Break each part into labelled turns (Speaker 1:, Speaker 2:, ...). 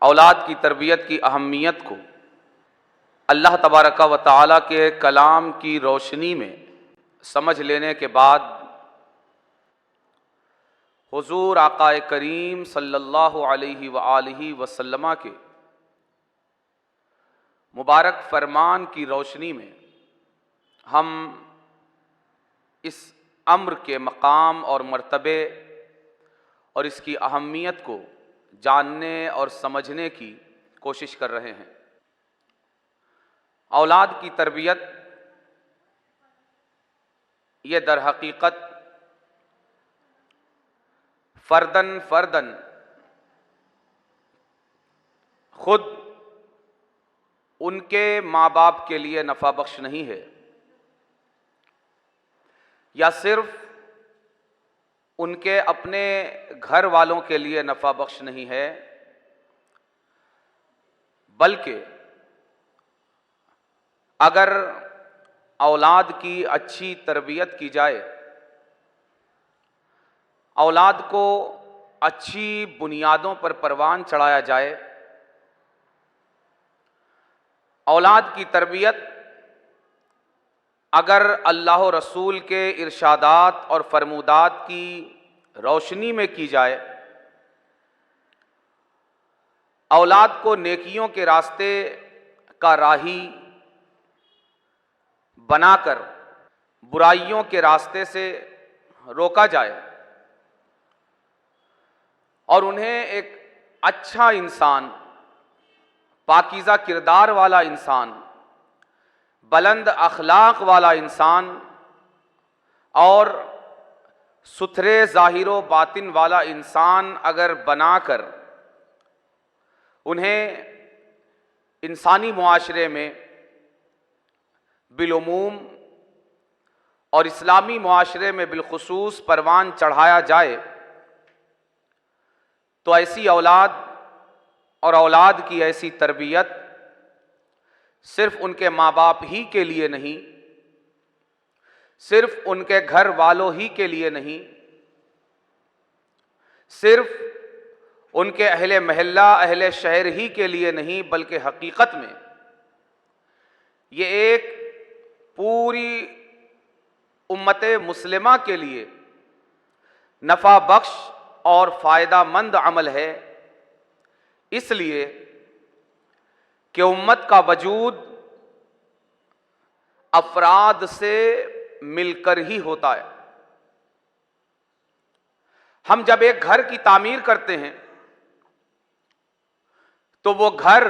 Speaker 1: औलाद की तरबियत की अहमियत को अल्लाह तबारक व तआला के कलाम की रोशनी में समझ लेने के बाद हुजूर आक़ाए करीम सल्लल्लाहु अलैहि व आलिहि वसल्लम के मुबारक फरमान की रोशनी में हम इस अम्र के मकाम और मर्तबे और इसकी अहमियत को जानने और समझने की कोशिश कर रहे हैं। औलाद की तरबियत ये दर हकीकत फ़र्दन फ़र्दन खुद उनके माँ बाप के लिए नफ़ा बख्श नहीं है या सिर्फ उनके अपने घर वालों के लिए नफ़ा बख्श नहीं है, बल्कि अगर औलाद की अच्छी तरबियत की जाए, औलाद को अच्छी बुनियादों पर परवान चढ़ाया जाए, औलाद की तरबियत अगर अल्लाह और रसूल के इरशादात और फरमूदात की रोशनी में की जाए, औलाद को नेकियों के रास्ते का राही बनाकर बुराइयों के रास्ते से रोका जाए और उन्हें एक अच्छा इंसान, पाकीज़ा किरदार वाला इंसान, बुलंद अखलाक वाला इंसान और सुथरे ज़ाहिरो बातिन वाला इंसान अगर बनाकर उन्हें इंसानी मुआशरे में बिलुमूम और इस्लामी मुआशरे में बिलखुसूस परवान चढ़ाया जाए, तो ऐसी औलाद और औलाद की ऐसी तरबियत सिर्फ उनके माँ बाप ही के लिए नहीं, सिर्फ उनके घर वालों ही के लिए नहीं, सिर्फ उनके अहले महल्ला अहले शहर ही के लिए नहीं, बल्कि हकीकत में ये एक पूरी उम्मत मुस्लिमा के लिए नफ़ा बख्श और फ़ायदा मंद अमल है, इसलिए कि उम्मत का वजूद अफराद से मिलकर ही होता है। हम जब एक घर की तामीर करते हैं तो वो घर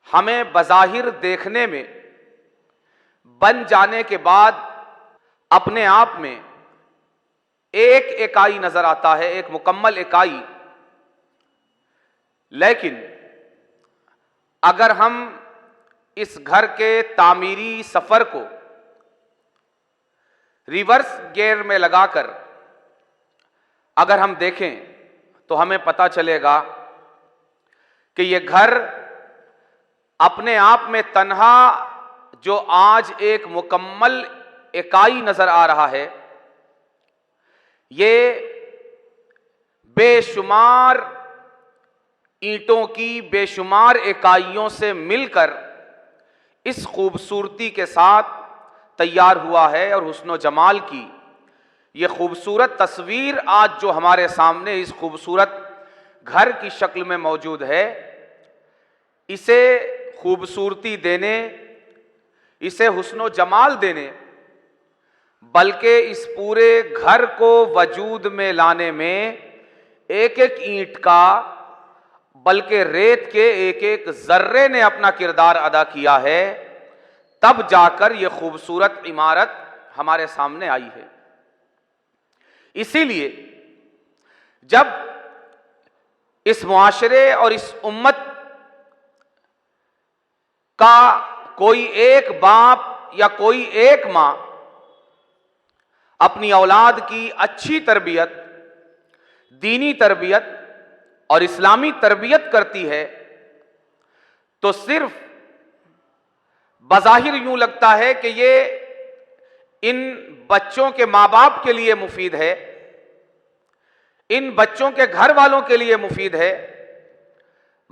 Speaker 1: हमें बज़ाहिर देखने में बन जाने के बाद अपने आप में एक इकाई नजर आता है, एक मुकम्मल इकाई। लेकिन अगर हम इस घर के तामीरी सफर को रिवर्स गियर में लगाकर अगर हम देखें तो हमें पता चलेगा कि ये घर अपने आप में तन्हा जो आज एक मुकम्मल इकाई नजर आ रहा है, ये बेशुमार ईंटों की बेशुमार इकाइयों से मिलकर इस खूबसूरती के साथ तैयार हुआ है और हुस्न जमाल की ये खूबसूरत तस्वीर आज जो हमारे सामने इस खूबसूरत घर की शक्ल में मौजूद है, इसे खूबसूरती देने, इसे हुस्न जमाल देने, बल्कि इस पूरे घर को वजूद में लाने में एक एक ईंट का, बल्कि रेत के एक एक जर्रे ने अपना किरदार अदा किया है, तब जाकर यह खूबसूरत इमारत हमारे सामने आई है। इसीलिए जब इस मुआशरे और इस उम्मत का कोई एक बाप या कोई एक माँ अपनी औलाद की अच्छी तरबियत, दीनी तरबियत और इस्लामी तरबियत करती है, तो सिर्फ बज़ाहिर यूं लगता है कि ये इन बच्चों के माँ बाप के लिए मुफीद है, इन बच्चों के घर वालों के लिए मुफीद है,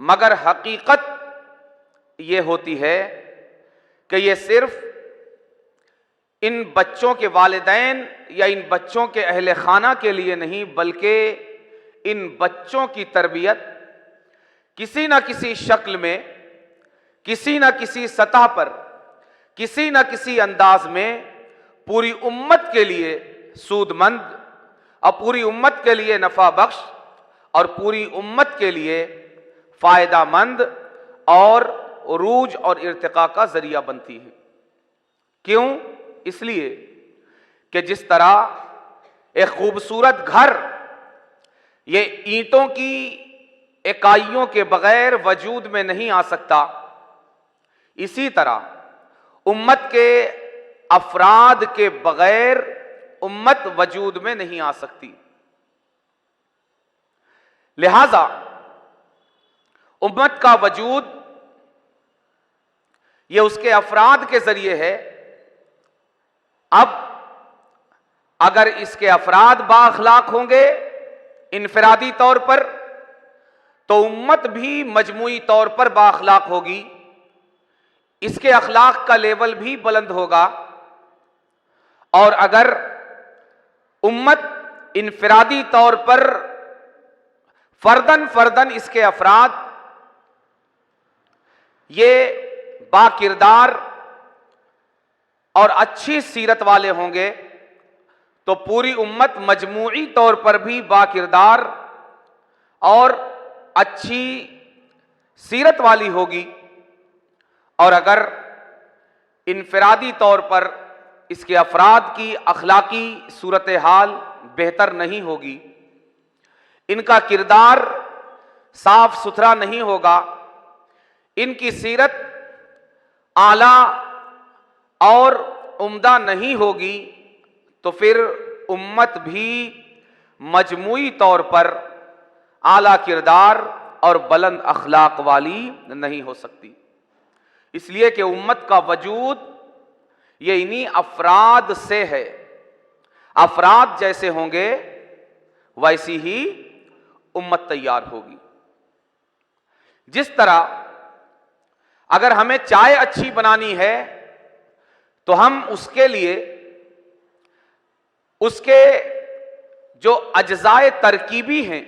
Speaker 1: मगर हकीकत ये होती है कि ये सिर्फ इन बच्चों के वालिदैन या इन बच्चों के अहले खाना के लिए नहीं, बल्कि इन बच्चों की तरबियत किसी न किसी शक्ल में, किसी न किसी सतह पर, किसी न किसी अंदाज में पूरी उम्मत के लिए सूदमंद और पूरी उम्मत के लिए नफा बख्श और पूरी उम्मत के लिए फायदामंद और उरूज और इर्तिका का जरिया बनती है। क्यों? इसलिए कि जिस तरह एक खूबसूरत घर ये ईंटों की इकाइयों के बगैर वजूद में नहीं आ सकता, इसी तरह उम्मत के अफराद के बगैर उम्मत वजूद में नहीं आ सकती। लिहाजा उम्मत का वजूद ये उसके अफराद के जरिए है। अब अगर इसके अफराद बाअखलाक होंगे इनफरादी तौर पर, तो उम्मत भी मजमूई तौर पर बाअखलाक होगी, इसके अखलाक का लेवल भी बुलंद होगा। और अगर उम्मत इनफरादी तौर पर फर्दन फर्दन इसके अफराद ये बाकिरदार और अच्छी सीरत वाले होंगे, तो पूरी उम्मत मजमूई तौर पर भी बाकिरदार और अच्छी सीरत वाली होगी। और अगर इनफरादी तौर पर इसके अफराद की अखलाकी सूरत हाल बेहतर नहीं होगी, इनका किरदार साफ सुथरा नहीं होगा, इनकी सीरत आला और उम्दा नहीं होगी, तो फिर उम्मत भी मजमूई तौर पर आला किरदार और बुलंद अखलाक वाली नहीं हो सकती। इसलिए कि उम्मत का वजूद ये इन्हीं अफराद से है। अफराद जैसे होंगे वैसी ही उम्मत तैयार होगी। जिस तरह अगर हमें चाय अच्छी बनानी है तो हम उसके लिए उसके जो अज्जाए तरकीबी हैं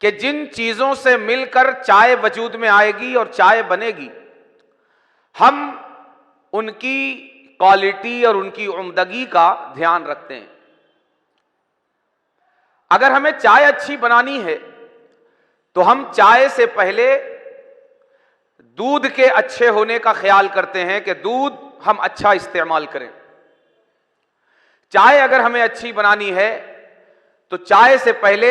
Speaker 1: कि जिन चीजों से मिलकर चाय वजूद में आएगी और चाय बनेगी, हम उनकी क्वालिटी और उनकी उम्दगी का ध्यान रखते हैं। अगर हमें चाय अच्छी बनानी है तो हम चाय से पहले दूध के अच्छे होने का ख्याल करते हैं कि दूध हम अच्छा इस्तेमाल करें। चाय अगर हमें अच्छी बनानी है तो चाय से पहले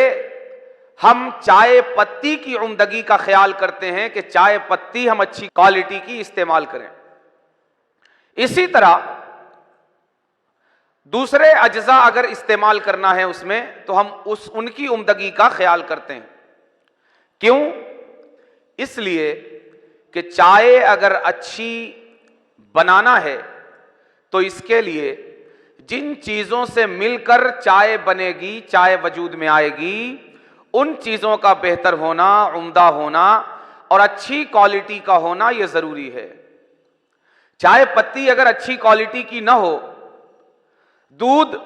Speaker 1: हम चाय पत्ती की उम्दगी का ख्याल करते हैं कि चाय पत्ती हम अच्छी क्वालिटी की इस्तेमाल करें। इसी तरह दूसरे अज्जा अगर इस्तेमाल करना है उसमें, तो हम उनकी उम्दगी का ख्याल करते हैं। क्यों? इसलिए कि चाय अगर अच्छी बनाना है तो इसके लिए जिन चीजों से मिलकर चाय बनेगी, चाय वजूद में आएगी, उन चीजों का बेहतर होना, उम्दा होना और अच्छी क्वालिटी का होना यह जरूरी है। चाय पत्ती अगर अच्छी क्वालिटी की ना हो, दूध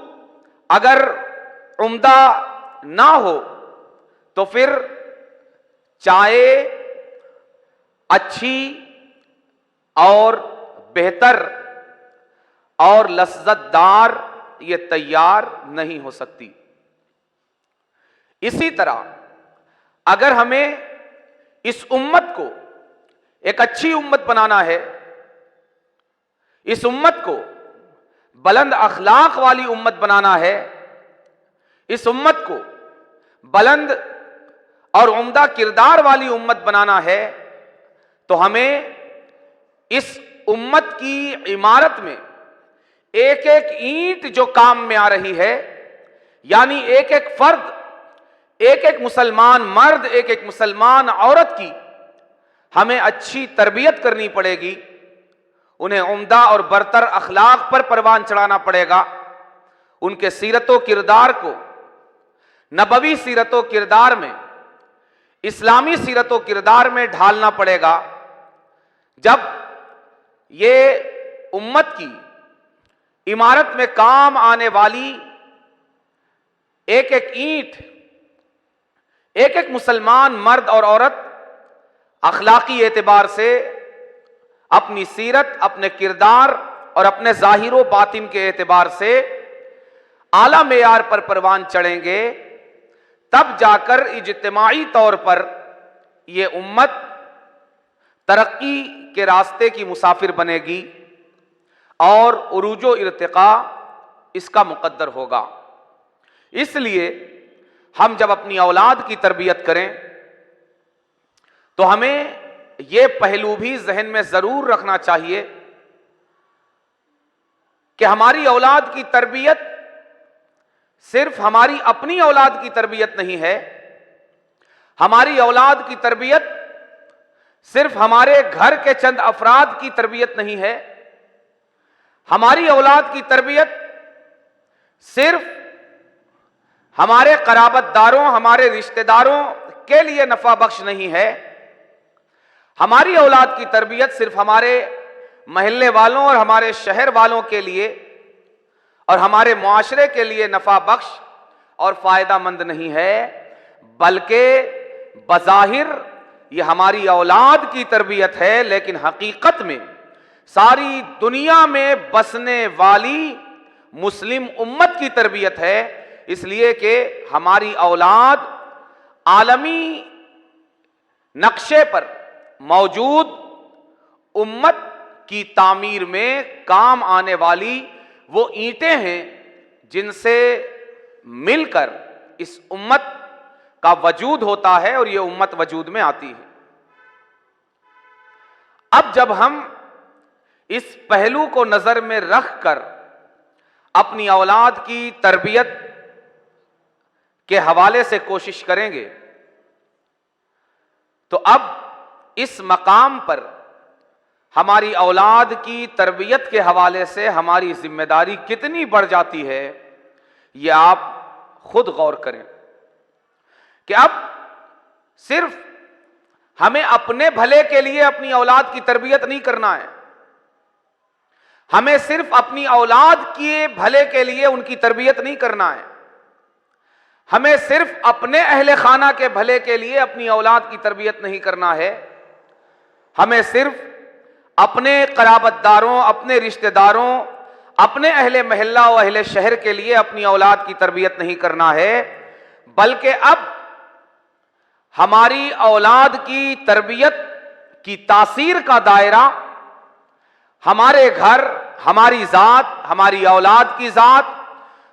Speaker 1: अगर उम्दा ना हो, तो फिर चाय अच्छी और बेहतर और लज्जतदार ये तैयार नहीं हो सकती। इसी तरह अगर हमें इस उम्मत को एक अच्छी उम्मत बनाना है, इस उम्मत को बुलंद अखलाक वाली उम्मत बनाना है, इस उम्मत को बुलंद और उम्दा किरदार वाली उम्मत बनाना है, तो हमें इस उम्मत की इमारत में एक एक ईंट जो काम में आ रही है, यानी एक एक फर्द, एक एक मुसलमान मर्द, एक एक मुसलमान औरत की हमें अच्छी तरबियत करनी पड़ेगी। उन्हें उम्दा और बरतर अखलाक पर परवान चढ़ाना पड़ेगा। उनके सीरतो किरदार को नबवी सीरतो किरदार में इस्लामी सीरत व किरदार में ढालना पड़ेगा। जब ये उम्मत की इमारत में काम आने वाली एक एक ईंट, एक एक मुसलमान मर्द और औरत अखलाकी एतबार से अपनी सीरत, अपने किरदार और अपने ज़ाहिर व बातिन के एतबार से आला मेयार पर परवान चढ़ेंगे, तब जाकर इज्तिमाई तौर पर यह उम्मत तरक्की के रास्ते की मुसाफिर बनेगी और उरूजो इर्तिका इसका मुकद्दर होगा। इसलिए हम जब अपनी औलाद की तरबियत करें तो हमें यह पहलू भी जहन में जरूर रखना चाहिए कि हमारी औलाद की तरबियत सिर्फ हमारी अपनी औलाद की तरबियत नहीं है। हमारी औलाद की तरबियत सिर्फ हमारे घर के चंद अफराद की तरबियत नहीं है। हमारी औलाद की तरबियत सिर्फ हमारे कराबतदारों, हमारे रिश्तेदारों के लिए नफा बख्श नहीं है। हमारी औलाद की तरबियत सिर्फ हमारे महल्ले वालों और हमारे शहर वालों के लिए और हमारे मुआशरे के लिए नफा बख्श और फायदामंद नहीं है, बल्कि बज़ाहिर ये हमारी औलाद की तरबियत है, लेकिन हकीकत में सारी दुनिया में बसने वाली मुस्लिम उम्मत की तरबियत है। इसलिए कि हमारी औलाद आलमी नक्शे पर मौजूद उम्मत की तामीर में काम आने वाली वो ईंटें हैं जिनसे मिलकर इस उम्मत का वजूद होता है और ये उम्मत वजूद में आती है। अब जब हम इस पहलू को नजर में रखकर अपनी औलाद की तरबियत के हवाले से कोशिश करेंगे तो अब इस मकाम पर हमारी औलाद की तरबियत के हवाले से हमारी जिम्मेदारी कितनी बढ़ जाती है, यह आप खुद गौर करें कि अब सिर्फ हमें अपने भले के लिए अपनी औलाद की तरबियत नहीं करना है। हमें सिर्फ अपनी औलाद के भले के लिए उनकी तरबियत नहीं करना है। हमें सिर्फ अपने अहले खाना के भले के लिए अपनी औलाद की तरबियत नहीं करना है। हमें सिर्फ अपने कराबतदारों, अपने रिश्तेदारों, अपने अहले महल्ला और अहले शहर के लिए अपनी औलाद की तरबियत नहीं करना है, बल्कि अब हमारी औलाद की तरबियत की तासीर का दायरा हमारे घर, हमारी जात, हमारी औलाद की जात,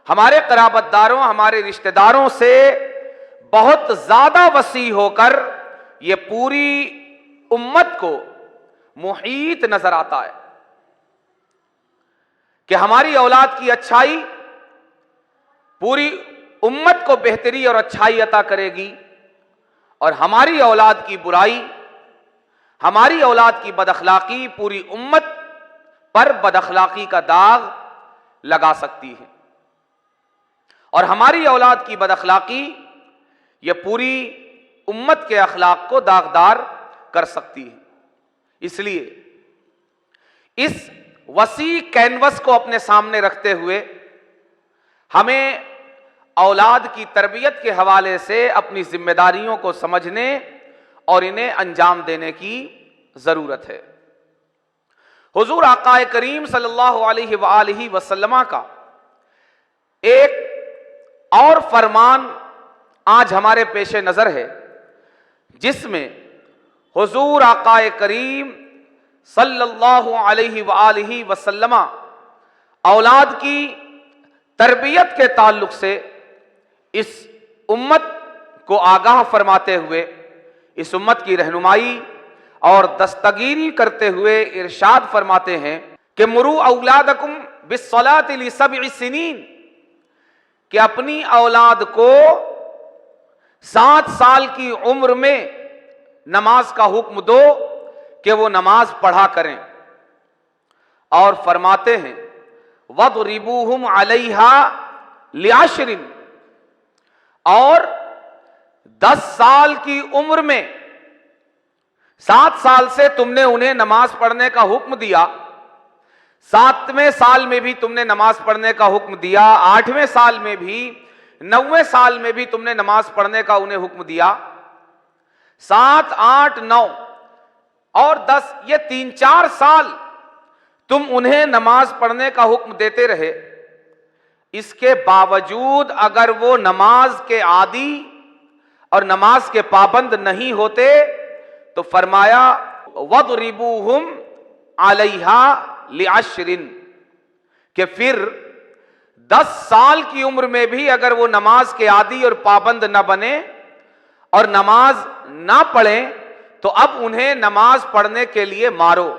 Speaker 1: हमारे कराबतदारों, हमारे रिश्तेदारों से बहुत ज्यादा वसी होकर यह पूरी उम्मत को मुहीत नजर आता है कि हमारी औलाद की अच्छाई पूरी उम्मत को बेहतरी और अच्छाई अता करेगी और हमारी औलाद की बुराई, हमारी औलाद की बदअखलाकी पूरी उम्मत पर बदअखलाकी का दाग लगा सकती है और हमारी औलाद की बदअखलाकी यह पूरी उम्मत के अखलाक को दागदार कर सकती है। इसलिए इस वसी कैनवस को अपने सामने रखते हुए हमें औलाद की तरबियत के हवाले से अपनी जिम्मेदारियों को समझने और इन्हें अंजाम देने की जरूरत है। हुजूर आकाए करीम सल्लल्लाहु अलैहि वसल्लम का एक और फरमान आज हमारे पेशे नजर है, जिसमें हुजूर आकाए करीम सल्लल्लाहु अलैहि वसल्लम औलाद की तरबियत के ताल्लुक से इस उम्मत को आगाह फरमाते हुए, इस उम्मत की रहनुमाई और दस्तगीरी करते हुए इरशाद फरमाते हैं कि मुरू औलादकुम बिस्सलाति लिसब्इ सिनीन, कि अपनी औलाद को 7 साल की उम्र में नमाज का हुक्म दो कि वो नमाज पढ़ा करें। और फरमाते हैं वदरिबूहुम अलैहा लिआशरिन, और 10 साल की उम्र में 7 साल से तुमने उन्हें नमाज पढ़ने का हुक्म दिया, 7वें साल में भी तुमने नमाज पढ़ने का हुक्म दिया, 8वें साल में भी, 9वें साल में भी तुमने नमाज पढ़ने का उन्हें हुक्म दिया। 7, 8, 9 और 10, ये 3-4 साल तुम उन्हें नमाज पढ़ने का हुक्म देते रहे। इसके बावजूद अगर वो नमाज के आदी और नमाज के पाबंद नहीं होते तो फरमाया वदरिबूहुम अलैहा लिअश्रिन, कि फिर 10 साल की उम्र में भी अगर वो नमाज के आदी और पाबंद न बने और नमाज ना पढ़ें तो अब उन्हें नमाज पढ़ने के लिए मारो।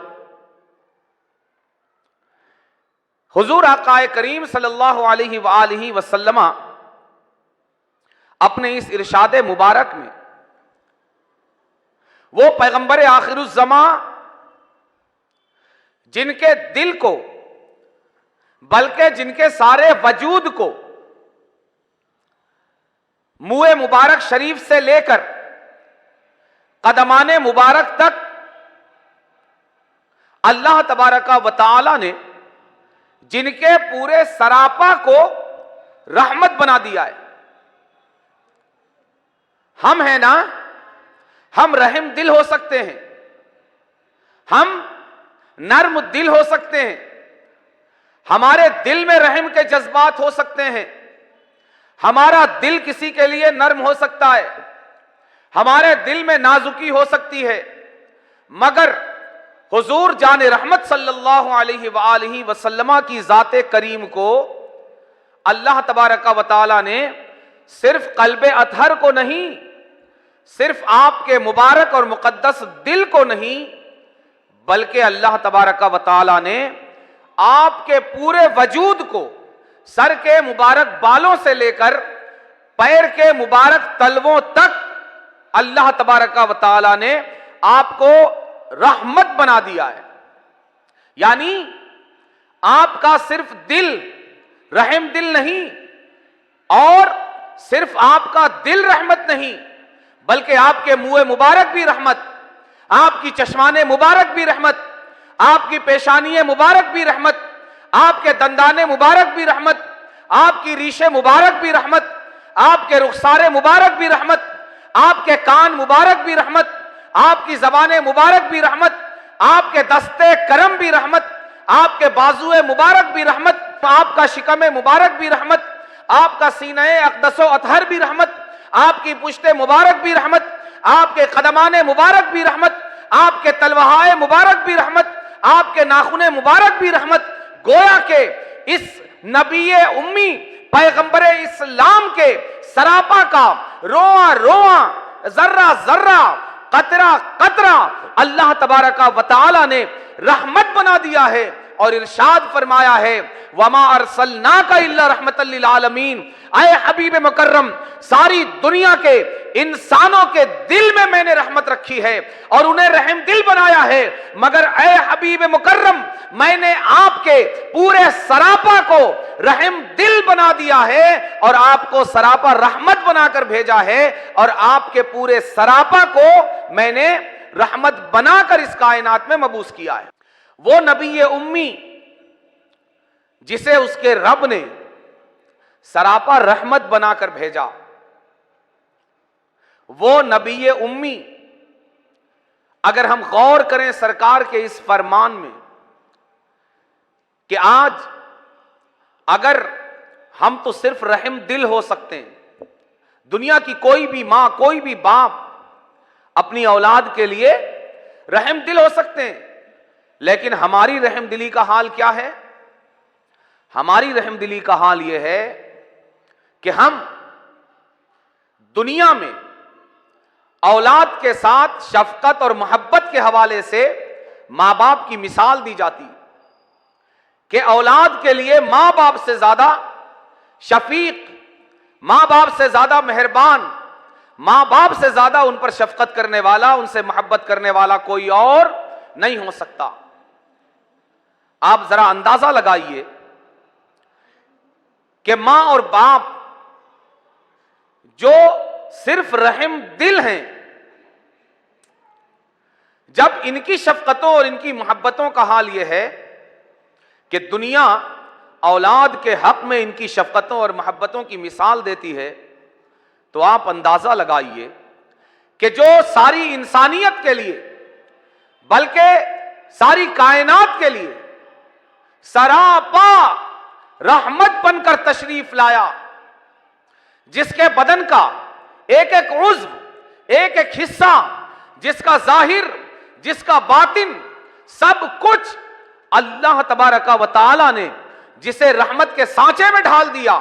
Speaker 1: हुजूर आकाए करीम सल्लल्लाहु अलैहि वसल्लम अपने इस इरशाद मुबारक में वो पैगंबर आखिरुज़्ज़मा जिनके दिल को बल्कि जिनके सारे वजूद को मुँह मुबारक शरीफ से लेकर कदमाने मुबारक तक अल्लाह तबारका व तआला ने जिनके पूरे सरापा को रहमत बना दिया है। हम है ना, हम रहम दिल हो सकते हैं, हम नर्म दिल हो सकते हैं, हमारे दिल में रहम के जज्बात हो सकते हैं, हमारा दिल किसी के लिए नर्म हो सकता है, हमारे दिल में नाजुकी हो सकती है, मगर हुजूर जाने रहमत सल्लल्लाहु अलैहि वसल्लम की ज़ाते करीम को अल्लाह तबारका व तआला ने सिर्फ कल्बे अतहर को नहीं, सिर्फ आपके मुबारक और मुकद्दस दिल को नहीं, बल्कि अल्लाह तबारका व तआला ने आपके पूरे वजूद को सर के मुबारक बालों से लेकर पैर के मुबारक तलवों तक अल्लाह तबारका व तआला ने आपको रहमत बना दिया है। यानी आपका सिर्फ दिल रहम दिल नहीं और सिर्फ आपका दिल रहमत नहीं, बल्कि आपके मुंह मुबारक भी रहमत, आपकी चश्माने मुबारक भी रहमत, आपकी पेशानी मुबारक भी रहमत, आपके दंदाने मुबारक भी रहमत, आपकी रीशे मुबारक भी रहमत, आपके रुखसारे मुबारक भी रहमत, आपके कान मुबारक भी रहमत, आपकी ज़बाने मुबारक भी रहमत, आपके दस्ते करम भी रहमत, आपके बाजुए मुबारक भी रहमत, आपका शिकमे मुबारक भी रहमत, आपका सीने अक़दसो अतहर भी रहमत, आपकी पुश्ते मुबारक भी रहमत, आपके कदमाने मुबारक भी रहमत, आपके तलवाहाए मुबारक भी रहमत, आपके नाखुने मुबारक भी रहमत। गोया के इस नबीए उम्मी पैगंबरे इस्लाम के सरापा का रोआ रोआ, जर्रा जर्रा, कतरा कतरा अल्लाह तबारका व तआला ने रहमत बना दिया है और इरशाद फरमाया है वमा अरसलनाका इल्ला रहमतल लिल आलमीन। ऐ हबीब मुकर्रम, सारी दुनिया के इंसानों के दिल में मैंने रहमत रखी है और उन्हें रहम दिल बनाया है, मगर ऐ हबीब मुकर्रम, मैंने आपके पूरे सरापा को रहम दिल बना दिया है और आपको सरापा रहमत बनाकर भेजा है और आपके पूरे सरापा को मैंने रहमत बनाकर इस कायनात में मबूस किया है। वो नबी उम्मी जिसे उसके रब ने सरापा रहमत बनाकर भेजा, वो नबी उम्मी, अगर हम गौर करें सरकार के इस फरमान में कि आज अगर हम तो सिर्फ रहम दिल हो सकते हैं, दुनिया की कोई भी मां कोई भी बाप अपनी औलाद के लिए रहम दिल हो सकते हैं, लेकिन हमारी रहम दिली का हाल क्या है? हमारी रहम दिली का हाल यह है कि हम दुनिया में औलाद के साथ शफकत और मोहब्बत के हवाले से मां बाप की मिसाल दी जाती कि औलाद के लिए मां बाप से ज्यादा शफीक, मां बाप से ज्यादा मेहरबान, मां बाप से ज्यादा उन पर शफकत करने वाला, उनसे मोहब्बत करने वाला कोई और नहीं हो सकता। आप जरा अंदाजा लगाइए कि मां और बाप जो सिर्फ रहम दिल हैं। जब इनकी शफकतों और इनकी मोहब्बतों का हाल यह है कि दुनिया औलाद के हक में इनकी शफकतों और मोहब्बतों की मिसाल देती है, तो आप अंदाजा लगाइए कि जो सारी इंसानियत के लिए बल्कि सारी कायनात के लिए सरापा रहमत बनकर तशरीफ लाया, जिसके बदन का एक एक उज़्व, एक एक हिस्सा, जिसका जाहिर, जिसका बातिन, सब कुछ अल्लाह तबारका व तआला ने जिसे रहमत के सांचे में ढाल दिया,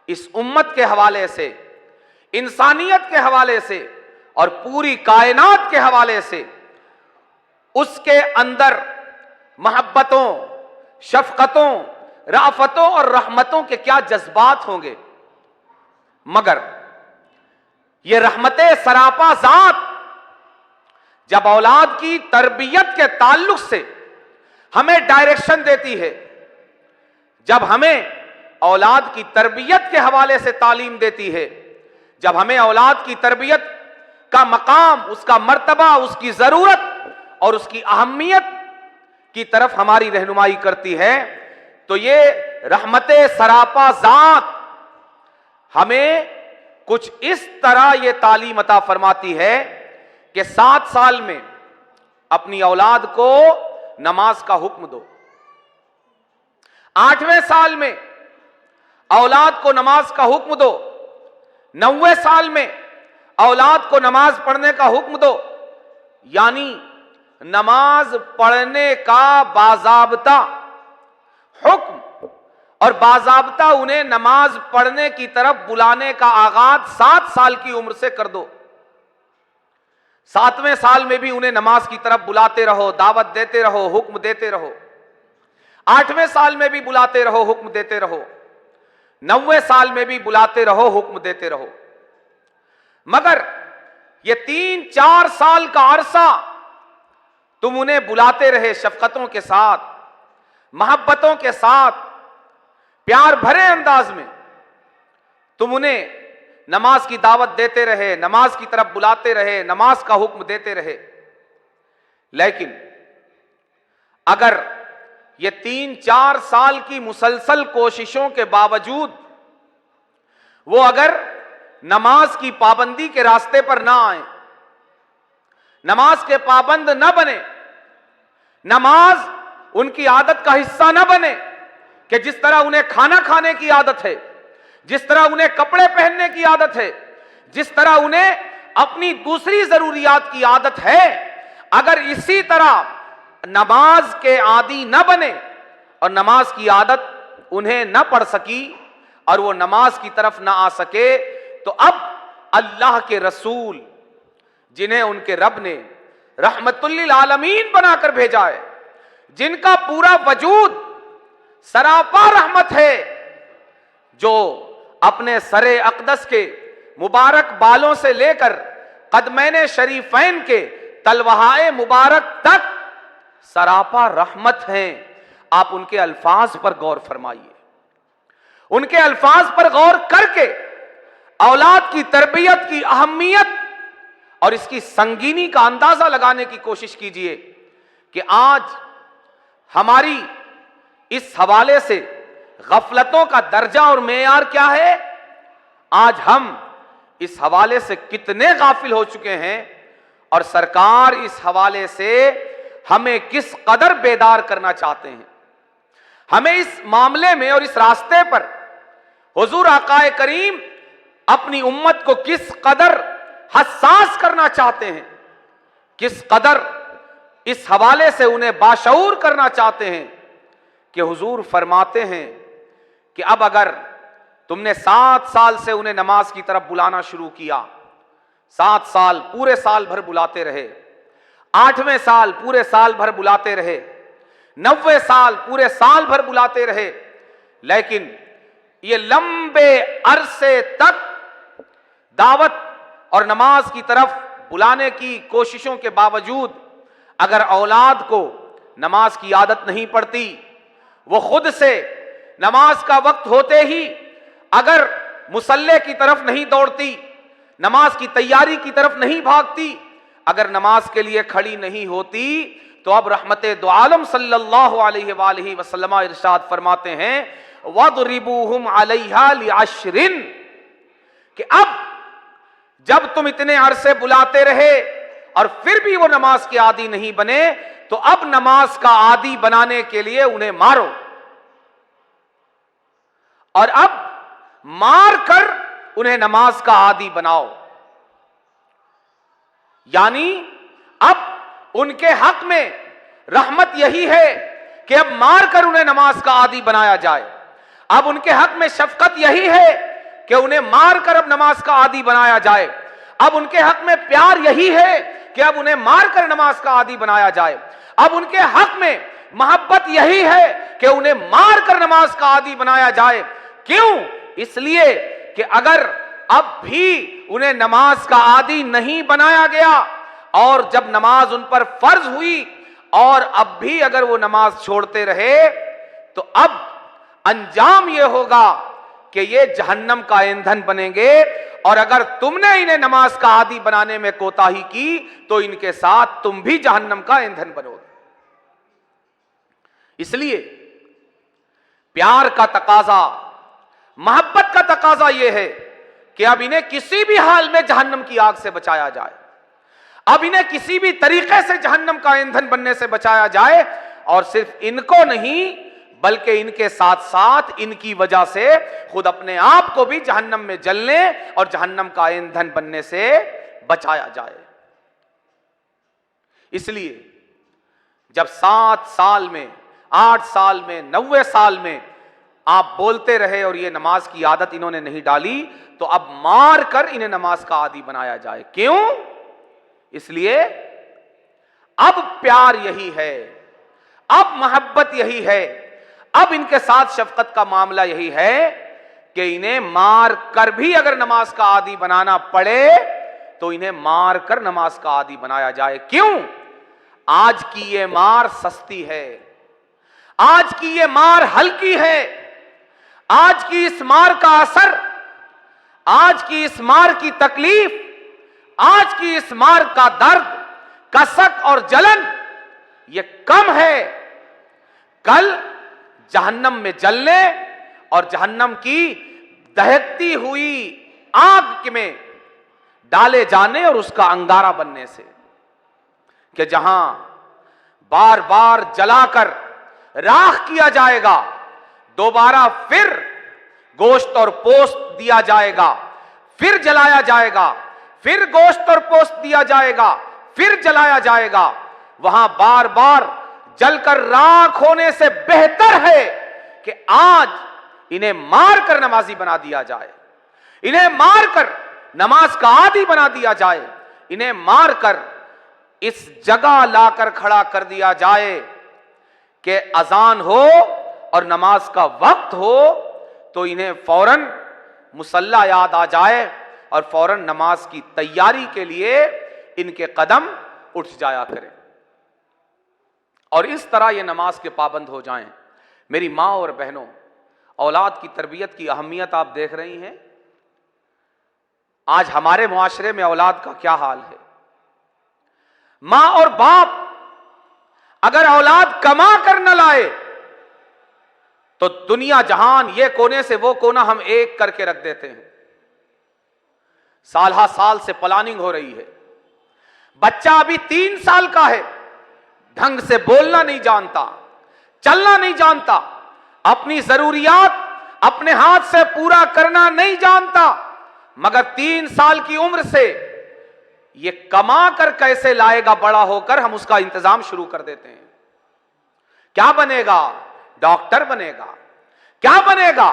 Speaker 1: इस उम्मत के हवाले से, इंसानियत के हवाले से और पूरी कायनात के हवाले से उसके अंदर मोहब्बतों, शफकतों, राफतों और रहमतों के क्या जज्बात होंगे। मगर ये रहमतें सरापा ज़ात जब औलाद की तरबियत के ताल्लुक से हमें डायरेक्शन देती है, जब हमें औलाद की तरबियत के हवाले से तालीम देती है, जब हमें औलाद की तरबियत का मकाम, उसका मर्तबा, उसकी ज़रूरत और उसकी अहमियत की तरफ हमारी रहनुमाई करती है, तो ये रहमते सरापा ज़ात हमें कुछ इस तरह ये तालीम अता फरमाती है कि 7 साल में अपनी औलाद को नमाज का हुक्म दो, 8वें साल में औलाद को नमाज का हुक्म दो, 9वें साल में औलाद को नमाज पढ़ने का हुक्म दो। यानी नमाज पढ़ने का बाज़ाब्ता हुक्म और बाज़ाब्ता उन्हें नमाज पढ़ने की तरफ बुलाने का आगाज 7 साल की उम्र से कर दो। 7वें साल में भी उन्हें नमाज की तरफ बुलाते रहो, दावत देते रहो, हुक्म देते रहो। 8वें साल में भी बुलाते रहो, हुक्म देते रहो। 9वें साल में भी बुलाते रहो, हुक्म देते रहो। मगर ये 3-4 साल का अरसा तुम उन्हें बुलाते रहे, शफकतों के साथ, मोहब्बतों के साथ, प्यार भरे अंदाज में तुम उन्हें नमाज की दावत देते रहे, नमाज की तरफ बुलाते रहे, नमाज का हुक्म देते रहे। लेकिन अगर ये 3-4 साल की मुसलसल कोशिशों के बावजूद वो अगर नमाज की पाबंदी के रास्ते पर ना आए, नमाज के पाबंद न बने, नमाज उनकी आदत का हिस्सा न बने कि जिस तरह उन्हें खाना खाने की आदत है, जिस तरह उन्हें कपड़े पहनने की आदत है, जिस तरह उन्हें अपनी दूसरी जरूरियात की आदत है, अगर इसी तरह नमाज के आदी न बने और नमाज की आदत उन्हें न पड़ सकी और वो नमाज की तरफ न आ सके, तो अब अल्लाह के रसूल जिन्हें उनके रब ने रहमतुल्लिल आलमीन बनाकर भेजा है, जिनका पूरा वजूद सरापा रहमत है, जो अपने सरे अक़दस के मुबारक बालों से लेकर कदमैन शरीफैन के तलवहाए मुबारक तक सरापा रहमत हैं। आप उनके अल्फाज पर गौर फरमाइए, उनके अल्फाज पर गौर करके औलाद की तरबियत की अहमियत और इसकी संगीनी का अंदाजा लगाने की कोशिश कीजिए कि आज हमारी इस हवाले से गफलतों का दर्जा और मेयार क्या है। आज हम इस हवाले से कितने गाफिल हो चुके हैं और सरकार इस हवाले से हमें किस कदर बेदार करना चाहते हैं। हमें इस मामले में और इस रास्ते पर हुजूर आकाए करीम अपनी उम्मत को किस कदर हसास करना चाहते हैं, किस कदर इस हवाले से उन्हें बाशऊर करना चाहते हैं कि हुजूर फरमाते हैं कि अब अगर तुमने 7 साल से उन्हें नमाज की तरफ बुलाना शुरू किया, 7 साल पूरे साल भर बुलाते रहे, 8वें साल पूरे साल भर बुलाते रहे, 9वें साल पूरे साल भर बुलाते रहे, लेकिन ये लंबे अरसे तक दावत और नमाज की तरफ बुलाने की कोशिशों के बावजूद अगर औलाद को नमाज की आदत नहीं पड़ती, वो खुद से नमाज का वक्त होते ही अगर मुसल्ले की तरफ नहीं दौड़ती, नमाज की तैयारी की तरफ नहीं भागती, अगर नमाज के लिए खड़ी नहीं होती, तो अब रहमते दो आलम सल्लल्लाहु अलैहि वसल्लम इरशाद फरमाते हैं वदरिबूहुम अलैहा लिअश्रिन, कि अब जब तुम इतने अरसे बुलाते रहे और फिर भी वो नमाज के आदी नहीं बने, तो अब नमाज का आदी बनाने के लिए उन्हें मारो, और अब मार कर उन्हें नमाज का आदी बनाओ। यानी अब उनके हक में रहमत यही है कि अब मार कर उन्हें नमाज का आदी बनाया जाए। अब उनके हक में शफकत यही है कि उन्हें मार कर अब नमाज का आदी बनाया जाए। अब उनके हक में प्यार यही है कि अब उन्हें मार कर नमाज का आदी बनाया जाए। अब उनके हक में मोहब्बत यही है कि उन्हें मार कर नमाज का आदी बनाया जाए। क्यों? इसलिए कि अगर अब भी उन्हें नमाज का आदी नहीं बनाया गया और जब नमाज उन पर फर्ज हुई और अब भी अगर वो नमाज छोड़ते रहे, तो अब अंजाम यह होगा कि ये जहन्नम का ईंधन बनेंगे, और अगर तुमने इन्हें नमाज का आदी बनाने में कोताही की तो इनके साथ तुम भी जहन्नम का ईंधन बनोगे। इसलिए प्यार का तकाजा, मोहब्बत का तकाजा यह है कि अब इन्हें किसी भी हाल में जहन्नम की आग से बचाया जाए, अब इन्हें किसी भी तरीके से जहन्नम का ईंधन बनने से बचाया जाए, और सिर्फ इनको नहीं बल्कि इनके साथ साथ इनकी वजह से खुद अपने आप को भी जहन्नम में जलने और जहन्नम का ईंधन बनने से बचाया जाए। इसलिए जब 7 साल में, 8 साल में, 90 साल में आप बोलते रहे और ये नमाज की आदत इन्होंने नहीं डाली, तो अब मार कर इन्हें नमाज का आदी बनाया जाए। क्यों? इसलिए अब प्यार यही है, अब मोहब्बत यही है, अब इनके साथ शफकत का मामला यही है कि इन्हें मार कर भी अगर नमाज का आदी बनाना पड़े तो इन्हें मार कर नमाज का आदी बनाया जाए। क्यों? आज की ये मार सस्ती है, आज की ये मार हल्की है, आज की इस मार का असर, आज की इस मार की तकलीफ, आज की इस मार का दर्द, कसक और जलन ये कम है कल जहन्नम में जलने और जहन्नम की दहकती हुई आग में डाले जाने और उसका अंगारा बनने से, कि जहां बार बार जलाकर राख किया जाएगा, दोबारा फिर गोश्त और पोस्त दिया जाएगा, फिर जलाया जाएगा, फिर गोश्त और पोस्त दिया जाएगा, फिर जलाया जाएगा। वहां बार बार जलकर राख होने से बेहतर है कि आज इन्हें मारकर नमाजी बना दिया जाए, इन्हें मारकर नमाज का आदी बना दिया जाए, इन्हें मारकर इस जगह लाकर खड़ा कर दिया जाए कि अजान हो और नमाज का वक्त हो तो इन्हें फौरन मुसल्ला याद आ जाए और फौरन नमाज की तैयारी के लिए इनके कदम उठ जाया करें और इस तरह ये नमाज के पाबंद हो जाएं। मेरी माँ और बहनों, औलाद की तरबियत की अहमियत आप देख रही हैं। आज हमारे मुआशरे में औलाद का क्या हाल है। माँ और बाप अगर औलाद कमा कर न लाए तो दुनिया जहान ये कोने से वो कोना हम एक करके रख देते हैं। साल हा साल से प्लानिंग हो रही है। बच्चा अभी 3 साल का है, ढंग से बोलना नहीं जानता, चलना नहीं जानता, अपनी जरूरियात अपने हाथ से पूरा करना नहीं जानता, मगर 3 साल की उम्र से ये कमा कर कैसे लाएगा बड़ा होकर, हम उसका इंतजाम शुरू कर देते हैं। क्या बनेगा? डॉक्टर बनेगा, क्या बनेगा?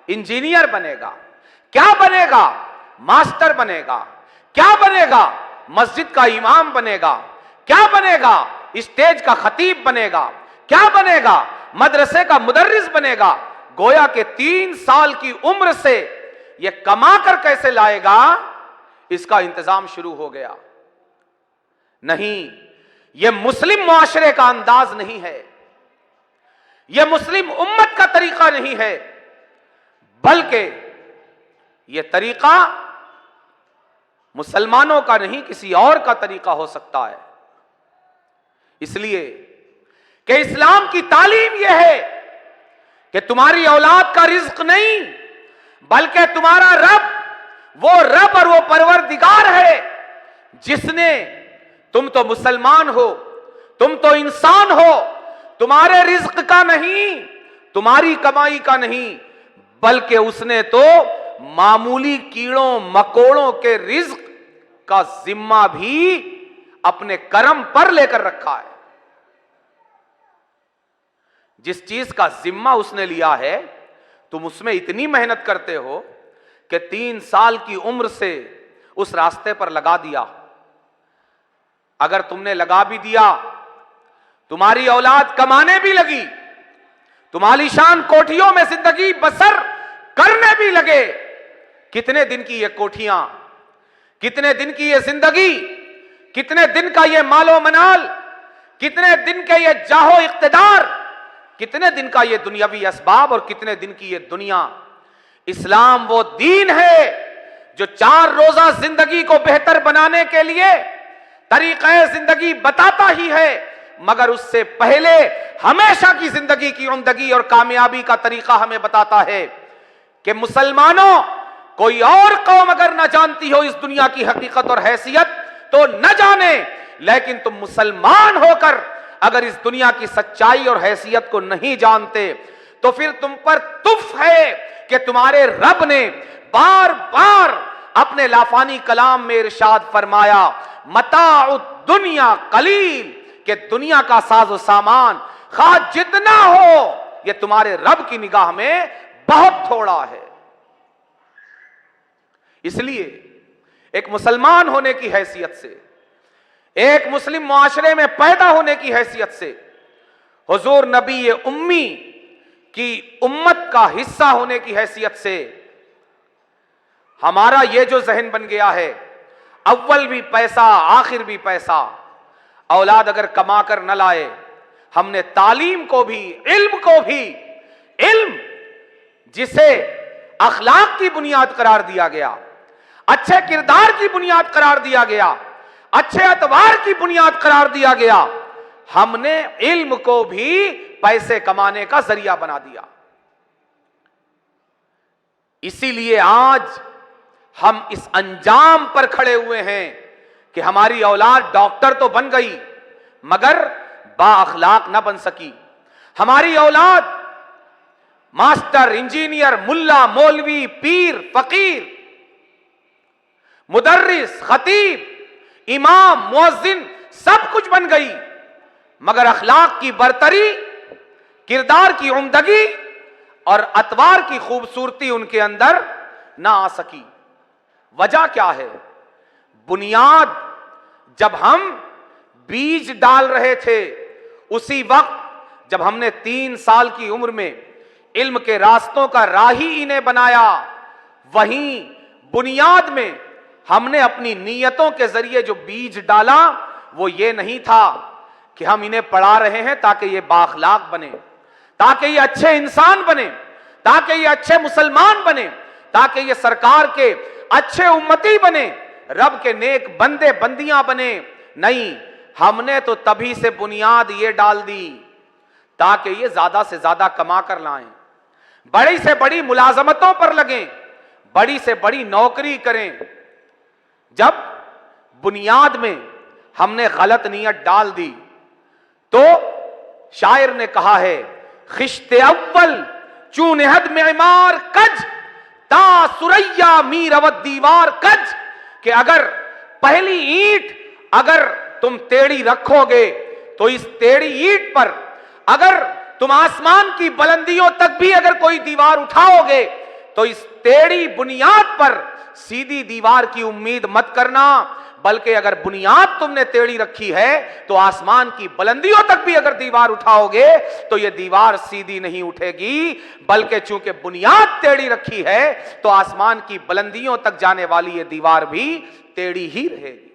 Speaker 1: इंजीनियर बनेगा, क्या बनेगा? मास्टर बनेगा, क्या बनेगा? मस्जिद का इमाम बनेगा, क्या बनेगा? स्टेज का खतीब बनेगा, क्या बनेगा? मदरसे का मुदर्रिस बनेगा। गोया के 3 साल की उम्र से यह कमा कर कैसे लाएगा, इसका इंतजाम शुरू हो गया। नहीं, यह मुस्लिम मुआशरे का अंदाज नहीं है, यह मुस्लिम उम्मत का तरीका नहीं है, बल्कि यह तरीका मुसलमानों का नहीं, किसी और का तरीका हो सकता है। इसलिए कि इस्लाम की तालीम यह है कि तुम्हारी औलाद का रिज्क नहीं, बल्कि तुम्हारा रब, वो रब और वो परवरदिगार है जिसने, तुम तो मुसलमान हो, तुम तो इंसान हो, तुम्हारे रिज्क का नहीं, तुम्हारी कमाई का नहीं, बल्कि उसने तो मामूली कीड़ों मकोड़ों के रिज्क का जिम्मा भी अपने कर्म पर लेकर रखा है। जिस चीज का जिम्मा उसने लिया है, तुम उसमें इतनी मेहनत करते हो कि 3 साल की उम्र से उस रास्ते पर लगा दिया। अगर तुमने लगा भी दिया, तुम्हारी औलाद कमाने भी लगी, तुम आलीशान कोठियों में जिंदगी बसर करने भी लगे, कितने दिन की ये कोठियां, कितने दिन की ये जिंदगी, कितने दिन का ये मालो मनाल, कितने दिन के ये जाहो इख्तिदार, कितने दिन का ये दुनियावी असबाब और कितने दिन की ये दुनिया। इस्लाम वो दीन है जो 4 रोजा जिंदगी को बेहतर बनाने के लिए तरीक़े जिंदगी बताता ही है, मगर उससे पहले हमेशा की जिंदगी की उम्दगी और कामयाबी का तरीका हमें बताता है कि मुसलमानों, कोई और कौम अगर न जानती हो इस दुनिया की हकीकत और हैसियत तो न जाने, लेकिन तुम मुसलमान होकर अगर इस दुनिया की सच्चाई और हैसियत को नहीं जानते तो फिर तुम पर तुफ है कि तुम्हारे रब ने बार बार अपने लाफानी कलाम में इरशाद फरमाया, मताउ दुनिया कलील, कि दुनिया का साजो सामान खा जितना हो यह तुम्हारे रब की निगाह में बहुत थोड़ा है। इसलिए एक मुसलमान होने की हैसियत से, एक मुस्लिम मुआशरे में पैदा होने की हैसियत से, हुजूर नबी उम्मी की उम्मत का हिस्सा होने की हैसियत से हमारा यह जो जहन बन गया है, अव्वल भी पैसा आखिर भी पैसा, औलाद अगर कमा कर न लाए, हमने तालीम को भी, इल्म को भी, इल्म जिसे अखलाक की बुनियाद करार दिया गया, अच्छे किरदार की बुनियाद करार दिया गया, अच्छे अतवार की बुनियाद करार दिया गया, हमने इल्म को भी पैसे कमाने का जरिया बना दिया। इसीलिए आज हम इस अंजाम पर खड़े हुए हैं कि हमारी औलाद डॉक्टर तो बन गई मगर बाअखलाक ना बन सकी, हमारी औलाद मास्टर, इंजीनियर, मुल्ला, मौलवी, पीर, फकीर, मुदर्रिस, खतीब, इमाम, मुअज्जिन सब कुछ बन गई, मगर अखलाक की बरतरी, किरदार की उम्दगी और अतवार की खूबसूरती उनके अंदर ना आ सकी। वजह क्या है? बुनियाद जब हम बीज डाल रहे थे, उसी वक्त जब हमने 3 साल की उम्र में इल्म के रास्तों का राही इन्हें बनाया, वहीं बुनियाद में हमने अपनी नीयतों के जरिए जो बीज डाला वो ये नहीं था कि हम इन्हें पढ़ा रहे हैं ताकि ये बाअखलाक बने, ताकि ये अच्छे इंसान बने, ताकि ये अच्छे मुसलमान बने, ताकि ये सरकार के अच्छे उम्मती बने, रब के नेक बंदे बंदियां बने। नहीं, हमने तो तभी से बुनियाद ये डाल दी ताकि ये ज्यादा से ज्यादा कमा कर लाएं, बड़ी से बड़ी मुलाजमतों पर लगें, बड़ी से बड़ी नौकरी करें। जब बुनियाद में हमने गलत नीयत डाल दी तो शायर ने कहा है, खिश्ते अव्वल चूनहद में इमार कज ता सुरैया मीर अवद दीवार कज, कि अगर पहली ईंट अगर तुम टेढ़ी रखोगे तो इस टेढ़ी ईंट पर अगर तुम आसमान की बुलंदियों तक भी अगर कोई दीवार उठाओगे तो इस टेढ़ी बुनियाद पर सीधी दीवार की उम्मीद मत करना, बल्कि अगर बुनियाद तुमने टेढ़ी रखी है तो आसमान की बुलंदियों तक भी अगर दीवार उठाओगे तो यह दीवार सीधी नहीं उठेगी, बल्कि चूंकि बुनियाद टेढ़ी रखी है तो आसमान की बुलंदियों तक जाने वाली यह दीवार भी टेढ़ी ही रहेगी।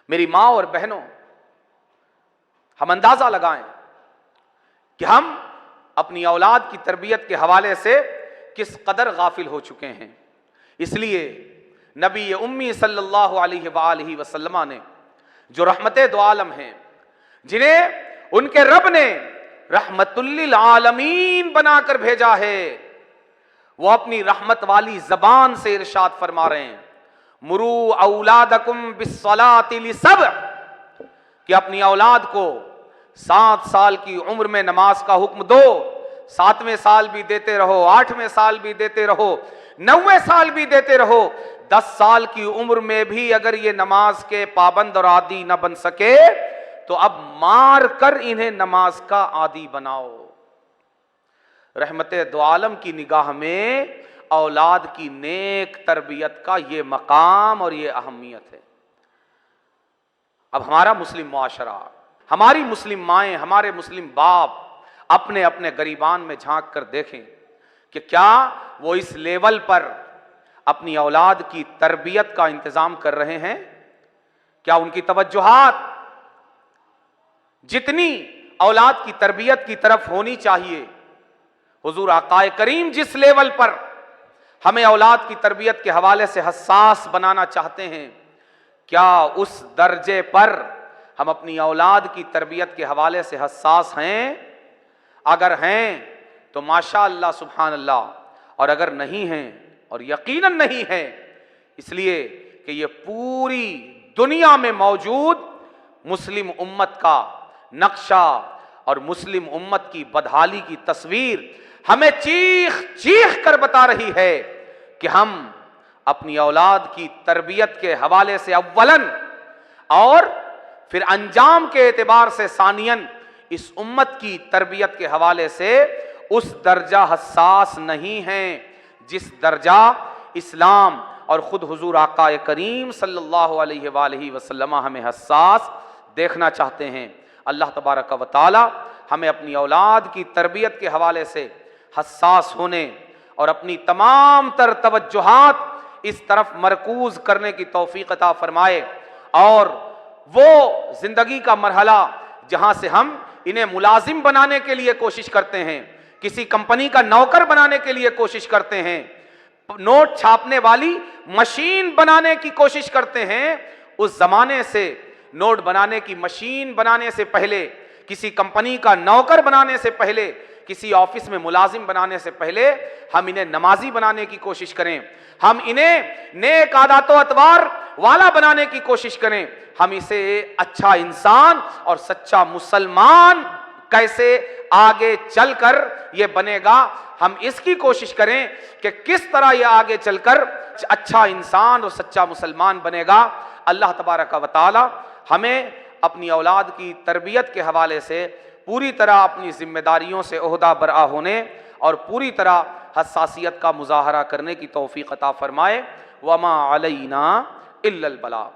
Speaker 1: मेरी मां और बहनों, हम अंदाजा लगाएं कि हम अपनी औलाद की तरबियत के हवाले से किस कदर गाफिल हो चुके हैं। इसलिए नबी उम्मी सल्लल्लाहु अलैहि वसल्लम ने, जो रहमते दो आलम हैं, जिन्हें उनके रब ने रहमतुल्लिल आलमीन बनाकर भेजा है, वो अपनी रहमत वाली जबान से इरशाद फरमा रहे हैं, मुरू औलादकुम बिस्सलाति लिसब, कि अपनी औलाद को 7 साल की उम्र में नमाज का हुक्म दो। 7वें साल भी देते रहो, 8वें साल भी देते रहो, 9वें साल भी देते रहो। 10 साल की उम्र में भी अगर ये नमाज के पाबंद और आदी न बन सके तो अब मार कर इन्हें नमाज का आदी बनाओ। रहमते दो आलम की निगाह में औलाद की नेक तरबियत का ये मकाम और ये अहमियत है। अब हमारा मुस्लिम मुआशरा, हमारी मुस्लिम माएँ, हमारे मुस्लिम बाप अपने अपने गरीबान में झांक कर देखें कि क्या वो इस लेवल पर अपनी औलाद की तरबियत का इंतजाम कर रहे हैं? क्या उनकी तवज्जुहात जितनी औलाद की तरबियत की तरफ होनी चाहिए, हुजूर आकाए करीम जिस लेवल पर हमें औलाद की तरबियत के हवाले से हसास बनाना चाहते हैं, क्या उस दर्जे पर हम अपनी औलाद की तरबियत के हवाले से हसास हैं? अगर हैं तो माशा अल्लाह सुभान अल्लाह, और अगर नहीं हैं, और यकीनन नहीं है, इसलिए कि ये पूरी दुनिया में मौजूद मुस्लिम उम्मत का नक्शा और मुस्लिम उम्मत की बदहाली की तस्वीर हमें चीख चीख कर बता रही है कि हम अपनी औलाद की तरबियत के हवाले से अव्वलन और फिर अंजाम के एतबार से सानियन इस उम्मत की तरबियत के हवाले से उस दर्जा हसास नहीं हैं जिस दर्जा इस्लाम और खुद हुजूर आकाए करीम सल्लल्लाहु अलैहि वसल्लम हमें हसास देखना चाहते हैं। अल्लाह तबारक व तआला हमें अपनी औलाद की तरबियत के हवाले से हसास होने और अपनी तमाम तर तवज्जुहात इस तरफ मरकूज करने की तौफीक अता फरमाए, और वो जिंदगी का मरहला जहां से हम इन्हें मुलाजिम बनाने के लिए कोशिश करते हैं, किसी कंपनी का नौकर बनाने के लिए कोशिश करते हैं, नोट छापने वाली मशीन बनाने की कोशिश करते हैं, उस जमाने से नोट बनाने की मशीन बनाने से पहले, किसी कंपनी का नौकर बनाने से पहले, किसी ऑफिस में मुलाजिम बनाने से पहले हम इन्हें नमाजी बनाने की कोशिश करें, हम इन्हें नेक आदतों अतवार वाला बनाने की कोशिश करें, हम इसे अच्छा इंसान और सच्चा मुसलमान कैसे आगे चलकर ये बनेगा, हम इसकी कोशिश करें कि किस तरह ये आगे चलकर अच्छा इंसान और सच्चा मुसलमान बनेगा। अल्लाह तबारक व तआला हमें अपनी औलाद की तरबियत के हवाले से पूरी तरह अपनी जिम्मेदारियों से ओहदा बरा होने और पूरी तरह हसासियत का मुजाहरा करने की तौफीक अता फरमाए। वमा अलैना इल्लल बलाग।